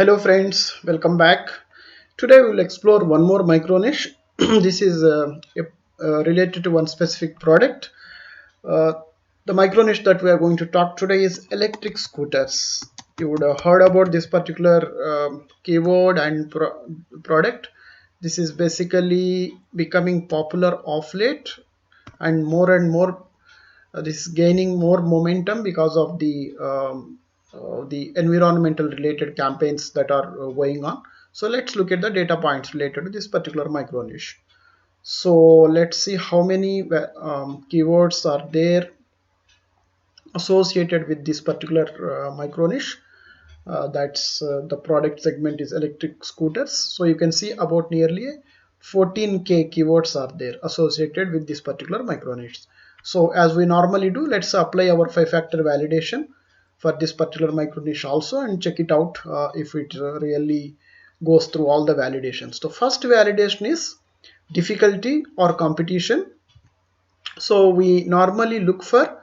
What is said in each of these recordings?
Hello friends, welcome back. Today we will explore one more micro niche. This is related to one specific product. Uh, the micro niche that we are going to talk today is electric scooters. You would have heard about this particular keyword and product. This is basically becoming popular of late, and more this is gaining more momentum because of the environmental related campaigns that are going on. So let's look at the data points related to this particular micro niche. So let's see how many keywords are there associated with this particular micro niche. That's the product segment is electric scooters. So you can see about nearly 14k keywords are there associated with this particular micro niche. So as we normally do, let's apply our 5-factor validation for this particular micro niche also and check it out if it really goes through all the validations. The first validation is difficulty or competition. So we normally look for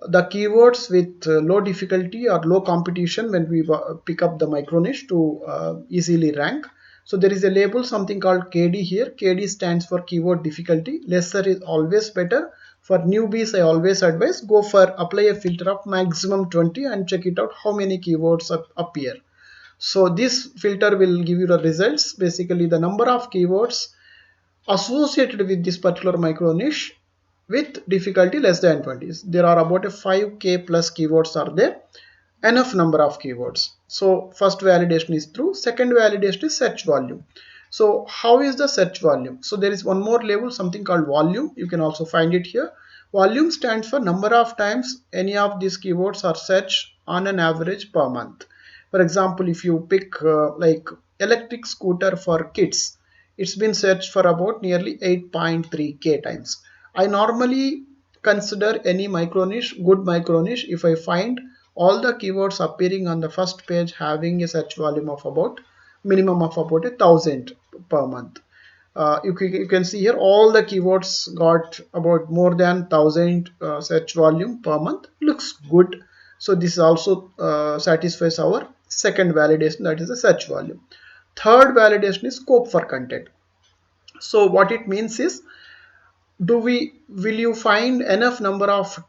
the keywords with low difficulty or low competition when we pick up the micro niche to easily rank. So there is a label, something called KD here. KD stands for keyword difficulty. Lesser is always better. For newbies, I always advise go for apply a filter of maximum 20 and check it out how many keywords appear. So this filter will give you the results, basically the number of keywords associated with this particular micro niche with difficulty less than 20. There are about a 5k plus keywords are there, enough number of keywords. So first validation is true. Second validation is search volume. So how is the search volume? So there is one more label, something called volume. You can also find it here. Volume stands for number of times any of these keywords are searched on an average per month. For example, if you pick like electric scooter for kids, it's been searched for about nearly 8.3k times. I normally consider any micro niche good micro niche if I find all the keywords appearing on the first page having a search volume of about minimum of about 1,000 per month. You can see here all the keywords got about more than 1,000 search volume per month. Looks good. So this also satisfies our second validation, that is the search volume. Third validation is scope for content. So what it means is, will you find enough number of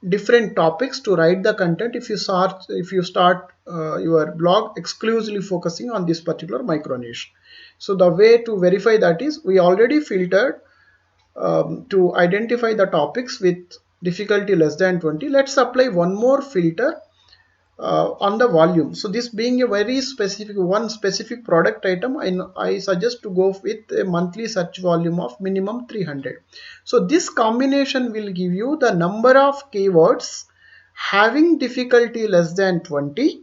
different topics to write the content if you start your blog exclusively focusing on this particular micro niche. So the way to verify that is, we already filtered to identify the topics with difficulty less than 20. Let's apply one more filter on the volume. So this being a very specific product item, I suggest to go with a monthly search volume of minimum 300. So this combination will give you the number of keywords having difficulty less than 20,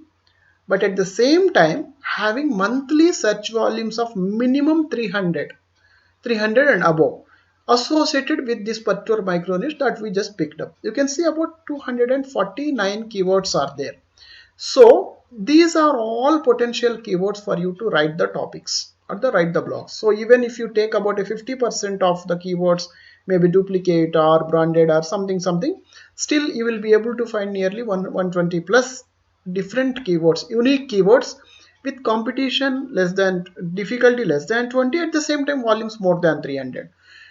but at the same time having monthly search volumes of minimum 300 and above associated with this particular micro niche that we just picked up. You can see about 249 keywords are there. So these are all potential keywords for you to write the topics or write the blogs. So even if you take about a 50% of the keywords, maybe duplicate or branded or something, still you will be able to find nearly 120 plus different keywords, unique keywords with competition less than difficulty less than 20, at the same time volumes more than 300.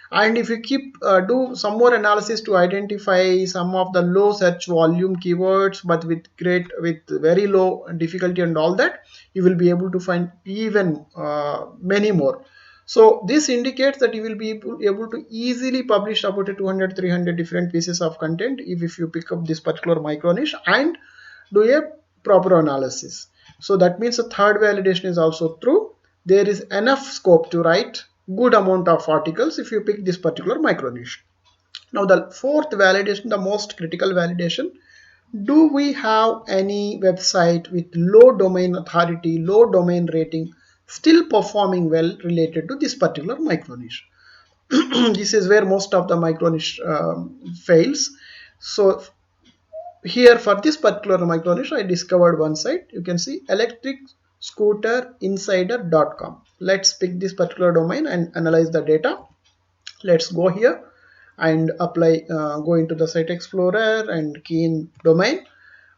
And if you keep do some more analysis to identify some of the low search volume keywords but with very low difficulty and all that, you will be able to find even many more. So this indicates that you will be able to easily publish about 200-300 different pieces of content if you pick up this particular micro niche and do a proper analysis. So that means the third validation is also true. There is enough scope to write good amount of articles if you pick this particular micro niche. Now the fourth validation, the most critical validation, do we have any website with low domain authority, low domain rating still performing well related to this particular micro niche? This is where most of the micro niche fails. So here for this particular micro niche, I discovered one site. You can see electricscooterinsider.com. Let's pick this particular domain and analyze the data. Let's go here and apply, go into the site explorer and key in domain,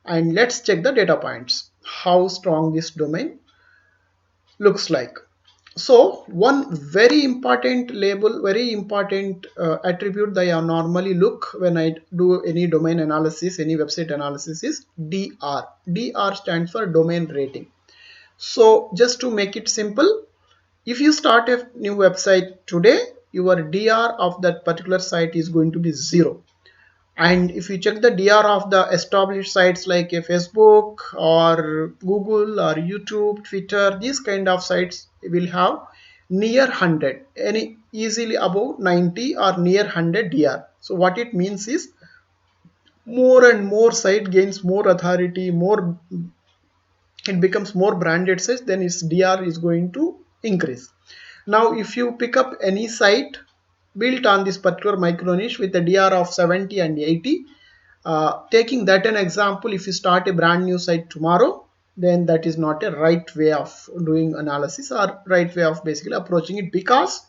and let's check the data points, how strong this domain. looks like. So one very important label, very important attribute that I normally look when I do any domain analysis, any website analysis is DR. DR stands for domain rating. So just to make it simple, if you start a new website today, your DR of that particular site is going to be 0. And if you check the DR of the established sites like a Facebook or Google or YouTube, Twitter, these kind of sites will have near 100, any easily above 90 or near 100 DR. So what it means is more and more site gains more authority, more it becomes more branded sites, then its DR is going to increase. Now if you pick up any site built on this particular micro niche with a DR of 70 and 80, taking that an example, if you start a brand new site tomorrow, then that is not a right way of doing analysis or right way of basically approaching it, because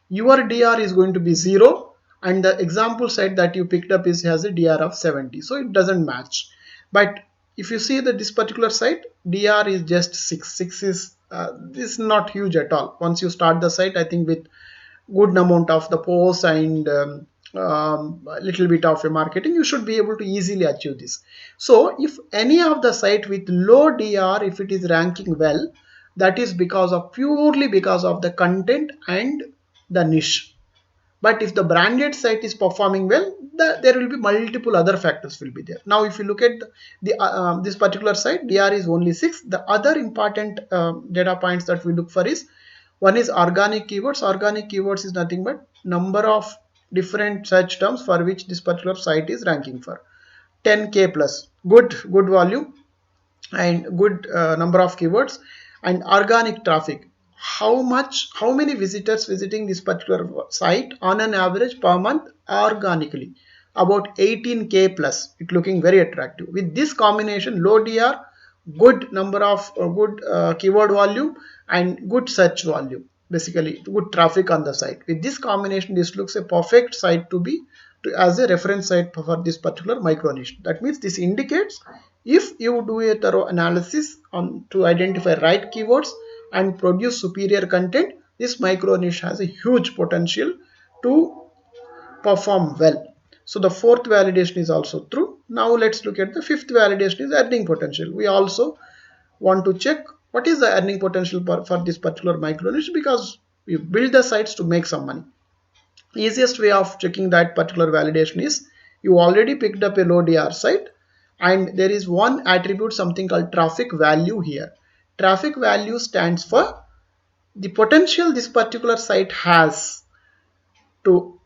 your DR is going to be 0 and the example site that you picked up has a DR of 70, so it doesn't match. But if you see that this particular site DR is just 6 is this is not huge at all. Once you start the site, I think with good amount of the posts and a little bit of a marketing, you should be able to easily achieve this. So if any of the site with low DR, if it is ranking well, that is because of purely because of the content and the niche. But if the branded site is performing well, there will be multiple other factors will be there. Now if you look at this particular site, DR is only 6. The other important data points that we look for is, one is organic keywords. Organic keywords is nothing but number of different search terms for which this particular site is ranking for. 10k plus, good volume and good number of keywords. And organic traffic, how many visitors visiting this particular site on an average per month organically, about 18k plus, it looking very attractive. With this combination, low DR, good number of good keyword volume and good search volume, basically good traffic on the site, with this combination this looks a perfect site to be as a reference site for this particular micro niche. That means this indicates if you do a thorough analysis on to identify right keywords and produce superior content, this micro niche has a huge potential to perform well. So the fourth validation is also true. Now let's look at the fifth validation, is earning potential. We also want to check what is the earning potential for this particular micro niche, because we build the sites to make some money. Easiest way of checking that particular validation is, you already picked up a low DR site and there is one attribute, something called traffic value here. Traffic value stands for the potential this particular site has to,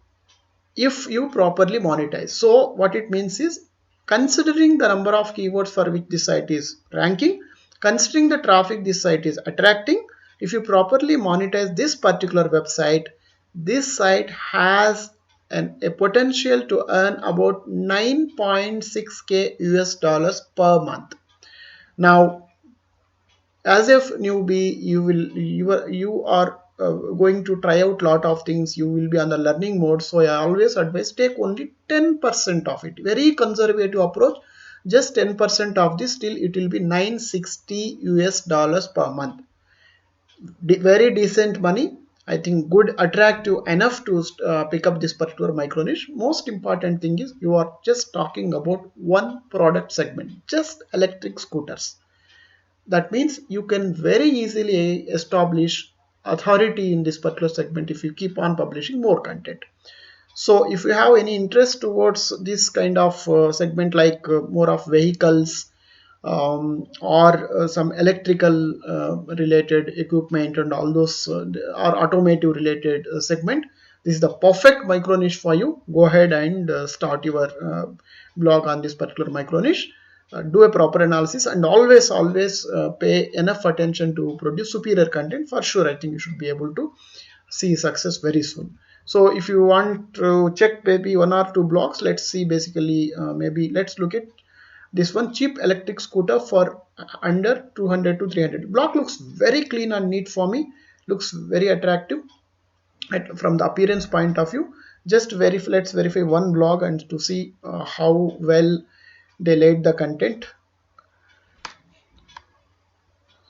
if you properly monetize. So what it means is, considering the number of keywords for which this site is ranking, considering the traffic this site is attracting, if you properly monetize this particular website, this site has a potential to earn about 9.6k US dollars per month. Now as a newbie, you are going to try out lot of things, you will be on the learning mode, so I always advise take only 10% of it, very conservative approach, just 10% of this, till it will be 960 US dollars per month. Very decent money, I think, good, attractive enough to pick up this particular micro niche. Most important thing is, you are just talking about one product segment, just electric scooters. That means you can very easily establish authority in this particular segment if you keep on publishing more content. So if you have any interest towards this kind of segment, like more of vehicles or some electrical related equipment and all those or automotive related segment, this is the perfect micro niche for you. Go ahead and start your blog on this particular micro niche. Do a proper analysis and always pay enough attention to produce superior content. For sure, I think you should be able to see success very soon. So if you want to check maybe one or two blogs, let's see, basically maybe let's look at this one, cheap electric scooter for under 200 to 300. Blog looks very clean and neat for me, looks very attractive from the appearance point of view. Just let's verify one blog and to see how well they laid the content.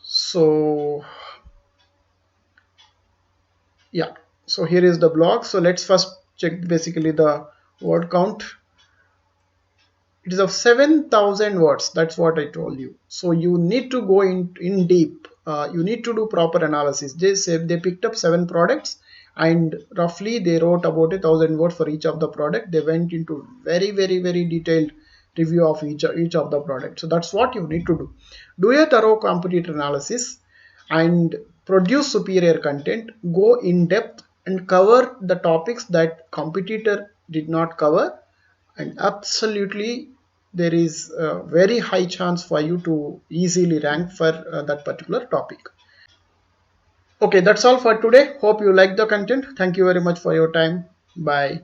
So Yeah, so here is the blog. So let's first check basically the word count. It is of 7,000 words. That's what I told you. So you need to go in deep. You need to do proper analysis. They say they picked up 7 products and roughly they wrote about 1,000 words for each of the product. They went into very detailed review of each of the product. So that's what you need to do. Do a thorough competitor analysis and produce superior content. Go in depth and cover the topics that competitor did not cover, and absolutely there is a very high chance for you to easily rank for that particular topic. Okay, that's all for today. Hope you like the content. Thank you very much for your time. Bye.